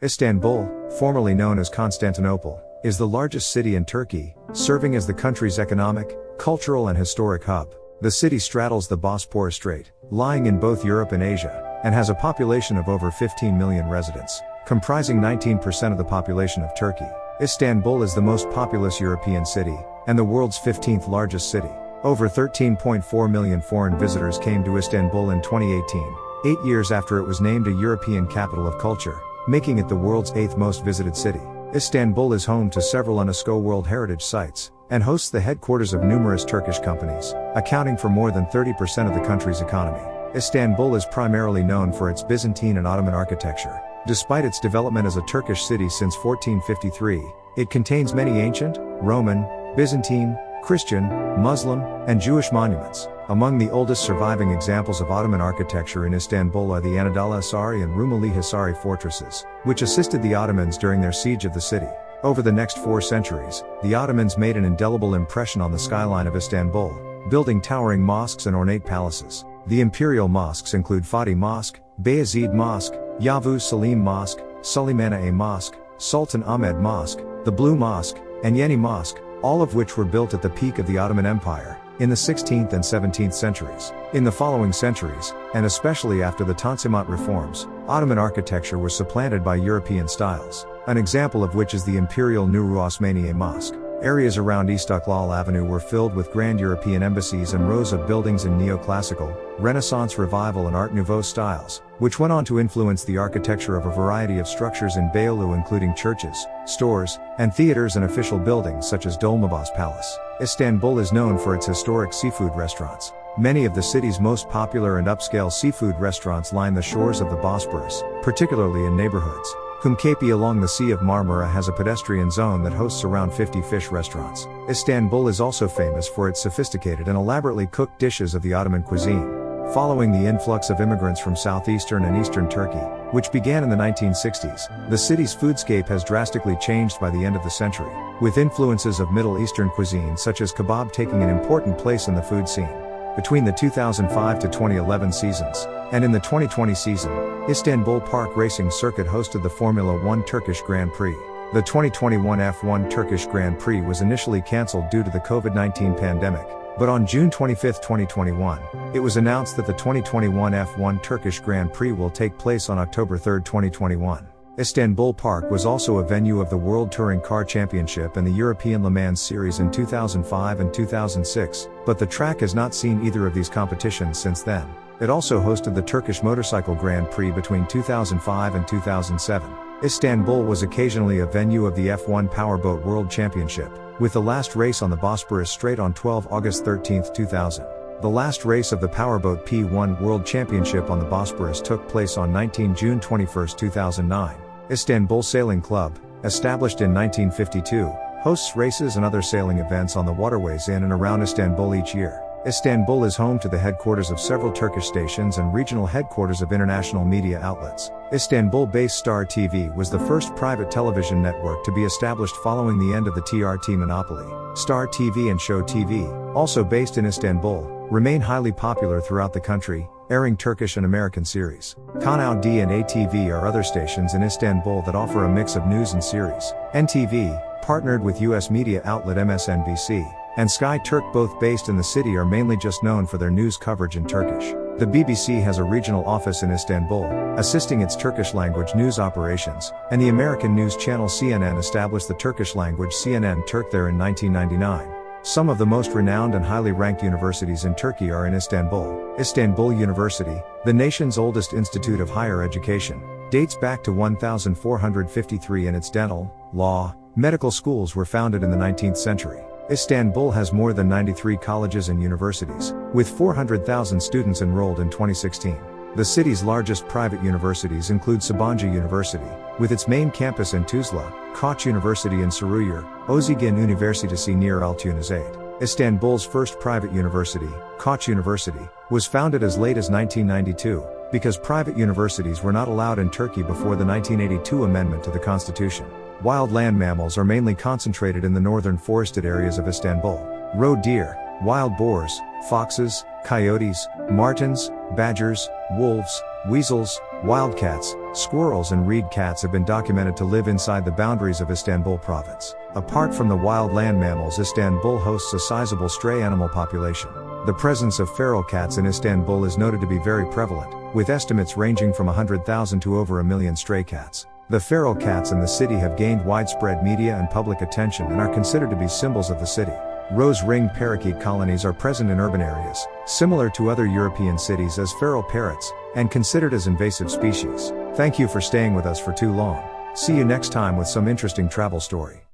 Istanbul, formerly known as Constantinople, is the largest city in Turkey, serving as the country's economic, cultural and historic hub. The city straddles the Bosphorus Strait, lying in both Europe and Asia, and has a population of over 15 million residents, comprising 19% of the population of Turkey. Istanbul is the most populous European city, and the world's 15th largest city. Over 13.4 million foreign visitors came to Istanbul in 2018, 8 years after it was named a European capital of culture, making it the world's 8th most visited city. Istanbul is home to several UNESCO World Heritage Sites, and hosts the headquarters of numerous Turkish companies, accounting for more than 30% of the country's economy. Istanbul is primarily known for its Byzantine and Ottoman architecture. Despite its development as a Turkish city since 1453, it contains many ancient, Roman, Byzantine, Christian, Muslim, and Jewish monuments. Among the oldest surviving examples of Ottoman architecture in Istanbul are the Anadolu Hisari and Rumeli Hisari fortresses, which assisted the Ottomans during their siege of the city. Over the next 4 centuries, the Ottomans made an indelible impression on the skyline of Istanbul, building towering mosques and ornate palaces. The imperial mosques include Fatih Mosque, Bayezid Mosque, Yavuz Selim Mosque, Suleymaniyye Mosque, Sultanahmet Mosque, the Blue Mosque, and Yeni Mosque, all of which were built at the peak of the Ottoman Empire, in the 16th and 17th centuries. In the following centuries, and especially after the Tanzimat reforms, Ottoman architecture was supplanted by European styles, an example of which is the Imperial Nuri Osmaniye Mosque. Areas around Istiklal Avenue were filled with grand European embassies and rows of buildings in neoclassical, Renaissance Revival and Art Nouveau styles, which went on to influence the architecture of a variety of structures in Beyoğlu, including churches, stores, and theaters and official buildings such as Dolmabahce Palace. Istanbul is known for its historic seafood restaurants. Many of the city's most popular and upscale seafood restaurants line the shores of the Bosporus, particularly in neighborhoods. Kumkapi along the Sea of Marmara has a pedestrian zone that hosts around 50 fish restaurants. Istanbul is also famous for its sophisticated and elaborately cooked dishes of the Ottoman cuisine. Following the influx of immigrants from southeastern and eastern Turkey, which began in the 1960s, the city's foodscape has drastically changed by the end of the century, with influences of Middle Eastern cuisine such as kebab taking an important place in the food scene. Between the 2005 to 2011 seasons, and in the 2020 season, Istanbul Park Racing Circuit hosted the Formula 1 Turkish Grand Prix. The 2021 F1 Turkish Grand Prix was initially cancelled due to the COVID-19 pandemic, but on June 25, 2021, it was announced that the 2021 F1 Turkish Grand Prix will take place on October 3, 2021. Istanbul Park was also a venue of the World Touring Car Championship and the European Le Mans Series in 2005 and 2006, but the track has not seen either of these competitions since then. It also hosted the Turkish Motorcycle Grand Prix between 2005 and 2007. Istanbul was occasionally a venue of the F1 Powerboat World Championship, with the last race on the Bosphorus Strait on 12 August 13, 2000. The last race of the Powerboat P1 World Championship on the Bosphorus took place on 19 June 21, 2009. Istanbul Sailing Club, established in 1952, hosts races and other sailing events on the waterways in and around Istanbul each year. Istanbul is home to the headquarters of several Turkish stations and regional headquarters of international media outlets. Istanbul-based Star TV was the first private television network to be established following the end of the TRT monopoly. Star TV and Show TV, also based in Istanbul, remain highly popular throughout the country, airing Turkish and American series. Kanal D and ATV are other stations in Istanbul that offer a mix of news and series. NTV, partnered with US media outlet MSNBC, and Sky Turk, both based in the city, are mainly just known for their news coverage in Turkish. The BBC has a regional office in Istanbul, assisting its Turkish language news operations, and the American news channel CNN established the Turkish language CNN Turk there in 1999. Some of the most renowned and highly ranked universities in Turkey are in Istanbul. Istanbul University, the nation's oldest institute of higher education, dates back to 1453 and its dental, law, medical schools were founded in the 19th century. Istanbul has more than 93 colleges and universities, with 400,000 students enrolled in 2016. The city's largest private universities include Sabancı University, with its main campus in Tuzla, Koç University in Sarıyer, Özyeğin Üniversitesi near Altunizade. Istanbul's first private university, Koç University, was founded as late as 1992, because private universities were not allowed in Turkey before the 1982 amendment to the constitution. Wild land mammals are mainly concentrated in the northern forested areas of Istanbul. Roe deer, wild boars, foxes, coyotes, martens, badgers, wolves, weasels, wildcats, Squirrels and reed cats have been documented to live inside the boundaries of Istanbul province. Apart from the wild land mammals, Istanbul hosts a sizable stray animal population. The presence of feral cats in Istanbul is noted to be very prevalent, with estimates ranging from 100,000 to over 1 million stray cats. The feral cats in the city have gained widespread media and public attention and are considered to be symbols of the city. Rose-ringed parakeet colonies are present in urban areas, similar to other European cities as feral parrots, and considered as invasive species. Thank you for staying with us for too long. See you next time with some interesting travel story.